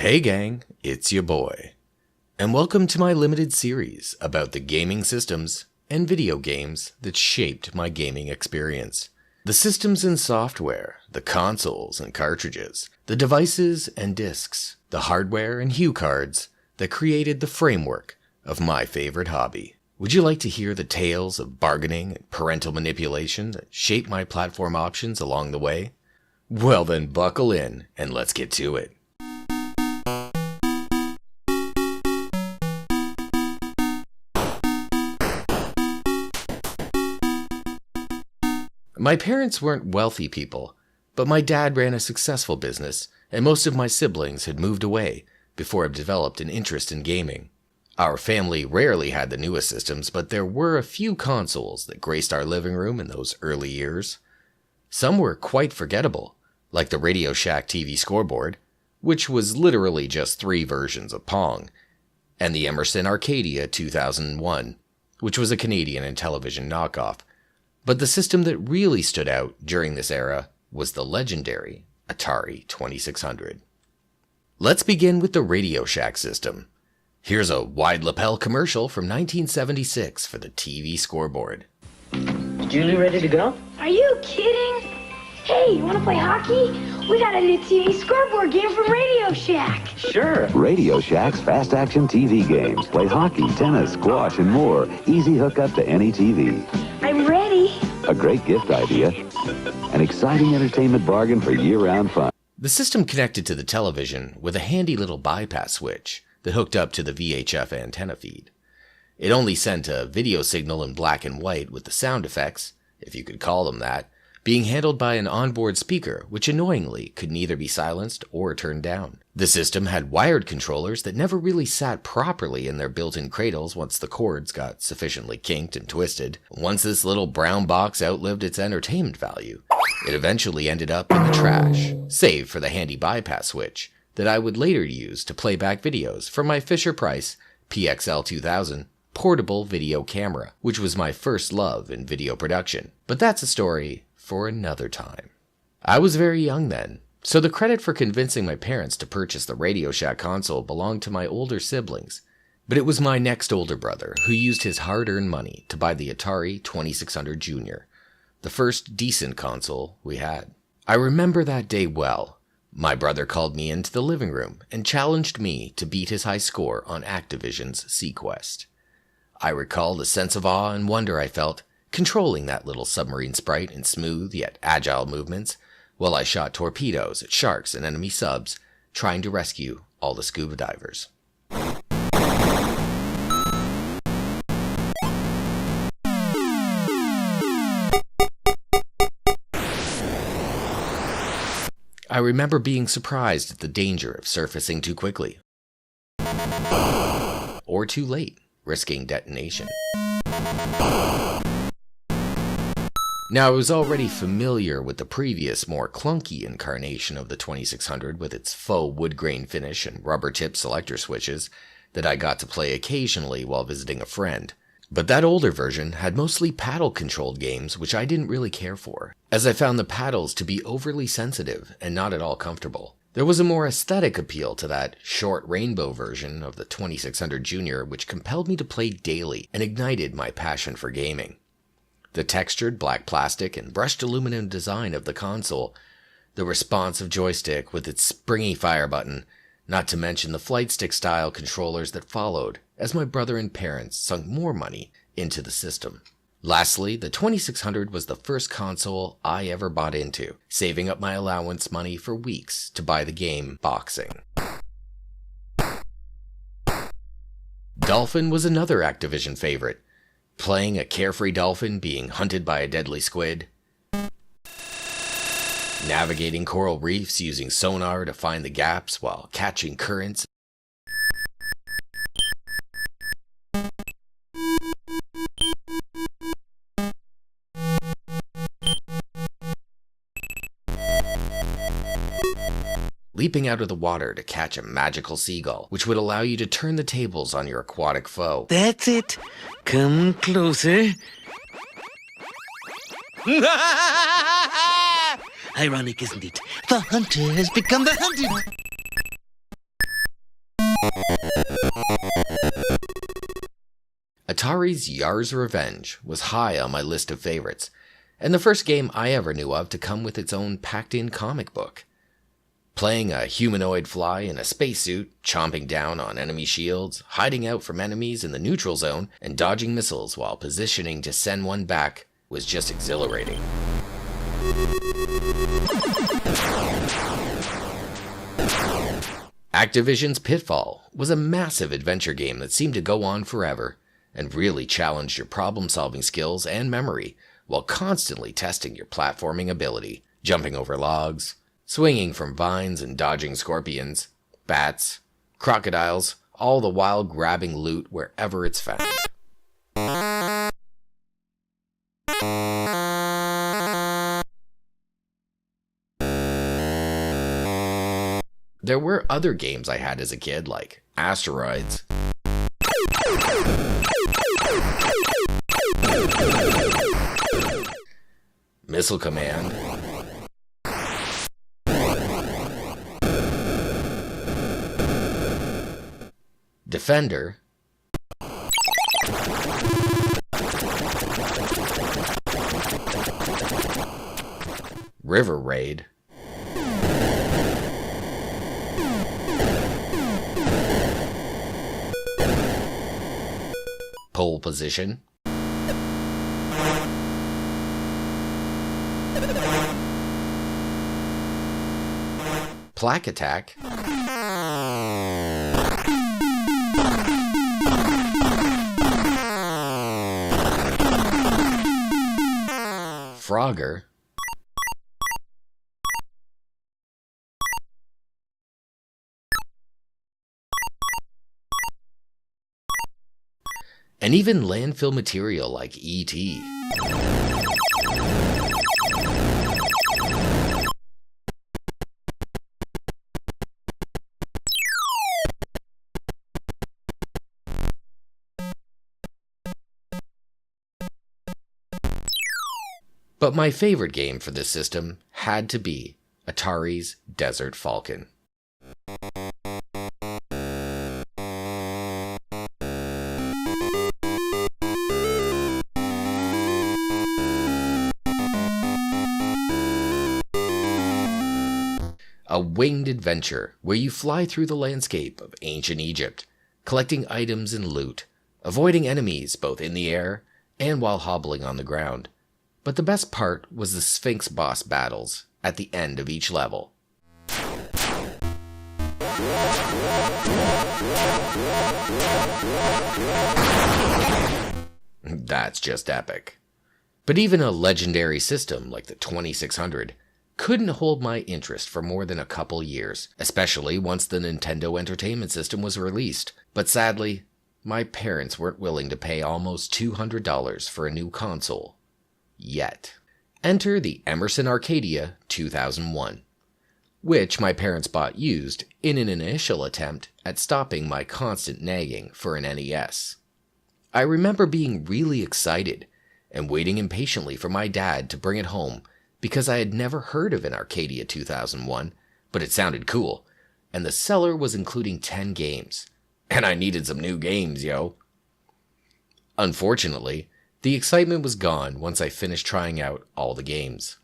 Hey gang, it's your boy, and welcome to my limited series about the gaming systems and video games that shaped my gaming experience. The systems and software, the consoles and cartridges, the devices and discs, the hardware and hue cards that created the framework of my favorite hobby. Would you like to hear the tales of bargaining and parental manipulation that shaped my platform options along the way? Well then buckle in and let's get to it. My parents weren't wealthy people, but my dad ran a successful business, and most of my siblings had moved away before I developed an interest in gaming. Our family rarely had the newest systems, but there were a few consoles that graced our living room in those early years. Some were quite forgettable, like the RadioShack TV scoreboard, which was literally just 3 versions of Pong, and the Emerson Arcadia 2001, which was a Canadian and television knockoff. But the system that really stood out during this era was the legendary Atari 2600. Let's begin with the RadioShack system. Here's a wide lapel commercial from 1976 for the TV scoreboard. Julie ready to go? Are you kidding? Hey, you want to play hockey? We got a new TV scoreboard game from RadioShack. Sure. RadioShack's fast-action TV games. Play hockey, tennis, squash, and more. Easy hookup to any TV. I'm ready. A great gift idea. An exciting entertainment bargain for year-round fun. The system connected to the television with a handy little bypass switch that hooked up to the VHF antenna feed. It only sent a video signal in black and white with the sound effects, if you could call them that, being handled by an onboard speaker, which annoyingly could neither be silenced or turned down. The system had wired controllers that never really sat properly in their built-in cradles once the cords got sufficiently kinked and twisted. Once this little brown box outlived its entertainment value, it eventually ended up in the trash, save for the handy bypass switch that I would later use to play back videos from my Fisher-Price PXL 2000 portable video camera, which was my first love in video production. But that's a story for another time. I was very young then, so the credit for convincing my parents to purchase the RadioShack console belonged to my older siblings. But it was my next older brother who used his hard-earned money to buy the Atari 2600 Junior, the first decent console we had. I remember that day well. My brother called me into the living room and challenged me to beat his high score on Activision's Sequest. I recall the sense of awe and wonder I felt controlling that little submarine sprite in smooth yet agile movements while I shot torpedoes at sharks and enemy subs, trying to rescue all the scuba divers. I remember being surprised at the danger of surfacing too quickly, or too late, risking detonation. Now, I was already familiar with the previous, more clunky incarnation of the 2600 with its faux wood grain finish and rubber tip selector switches that I got to play occasionally while visiting a friend. But that older version had mostly paddle-controlled games which I didn't really care for, as I found the paddles to be overly sensitive and not at all comfortable. There was a more aesthetic appeal to that short rainbow version of the 2600 Junior which compelled me to play daily and ignited my passion for gaming. The textured black plastic and brushed aluminum design of the console, the responsive joystick with its springy fire button, not to mention the flight stick style controllers that followed as my brother and parents sunk more money into the system. Lastly, the 2600 was the first console I ever bought into, saving up my allowance money for weeks to buy the game Boxing. Dolphin was another Activision favorite. Playing a carefree dolphin being hunted by a deadly squid, navigating coral reefs using sonar to find the gaps while catching currents, leaping out of the water to catch a magical seagull, which would allow you to turn the tables on your aquatic foe. That's it. Come closer. Ironic, isn't it? The hunter has become the hunted. Atari's Yar's Revenge was high on my list of favorites, and the first game I ever knew of to come with its own packed-in comic book. Playing a humanoid fly in a spacesuit, chomping down on enemy shields, hiding out from enemies in the neutral zone, and dodging missiles while positioning to send one back was just exhilarating. Activision's Pitfall was a massive adventure game that seemed to go on forever, and really challenged your problem-solving skills and memory, while constantly testing your platforming ability, jumping over logs, swinging from vines and dodging scorpions, bats, crocodiles, all the while grabbing loot wherever it's found. There were other games I had as a kid, like Asteroids, Missile Command, Defender, River Raid, Pole Position, Plaque Attack, Frogger, and even landfill material like E.T. But my favorite game for this system had to be Atari's Desert Falcon. A winged adventure where you fly through the landscape of ancient Egypt, collecting items and loot, avoiding enemies both in the air and while hobbling on the ground. But the best part was the Sphinx boss battles at the end of each level. That's just epic. But even a legendary system like the 2600 couldn't hold my interest for more than a couple years, especially once the Nintendo Entertainment System was released. But sadly, my parents weren't willing to pay almost $200 for a new console. Yet. Enter the Emerson Arcadia 2001, which my parents bought used in an initial attempt at stopping my constant nagging for an NES. I remember being really excited and waiting impatiently for my dad to bring it home because I had never heard of an Arcadia 2001, but it sounded cool, and the seller was including 10 games, and I needed some new games, yo. Unfortunately, the excitement was gone once I finished trying out all the games.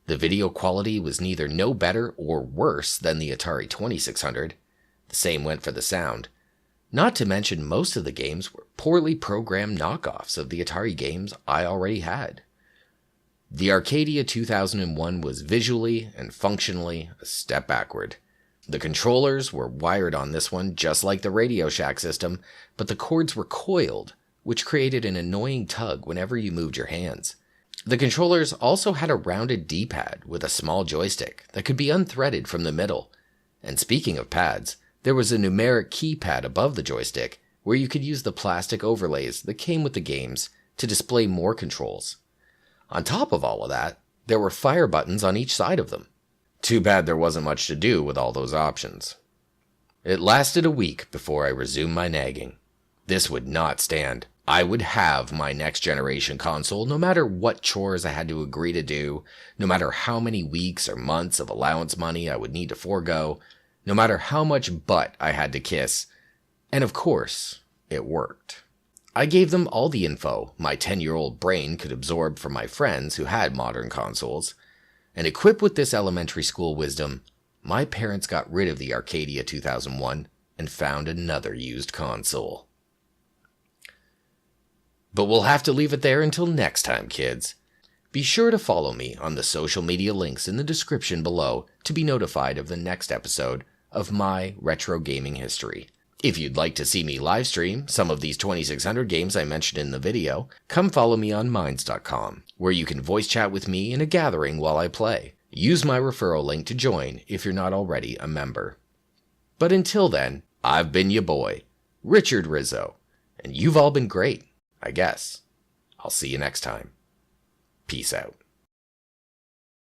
The video quality was neither no better or worse than the Atari 2600. The same went for the sound. Not to mention most of the games were poorly programmed knockoffs of the Atari games I already had. The Arcadia 2001 was visually and functionally a step backward. The controllers were wired on this one just like the RadioShack system, but the cords were coiled, which created an annoying tug whenever you moved your hands. The controllers also had a rounded D-pad with a small joystick that could be unthreaded from the middle. And speaking of pads, there was a numeric keypad above the joystick where you could use the plastic overlays that came with the games to display more controls. On top of all of that, there were fire buttons on each side of them. Too bad there wasn't much to do with all those options. It lasted a week before I resumed my nagging. This would not stand. I would have my next generation console no matter what chores I had to agree to do, no matter how many weeks or months of allowance money I would need to forego, no matter how much butt I had to kiss. And of course, it worked. I gave them all the info my 10-year-old brain could absorb from my friends who had modern consoles, and equipped with this elementary school wisdom, my parents got rid of the Arcadia 2001 and found another used console. But we'll have to leave it there until next time, kids. Be sure to follow me on the social media links in the description below to be notified of the next episode of my retro gaming history. If you'd like to see me live stream some of these 2600 games I mentioned in the video, come follow me on Minds.com, where you can voice chat with me in a gathering while I play. Use my referral link to join if you're not already a member. But until then, I've been your boy, Richard Rizzo, and you've all been great, I guess. I'll see you next time. Peace out.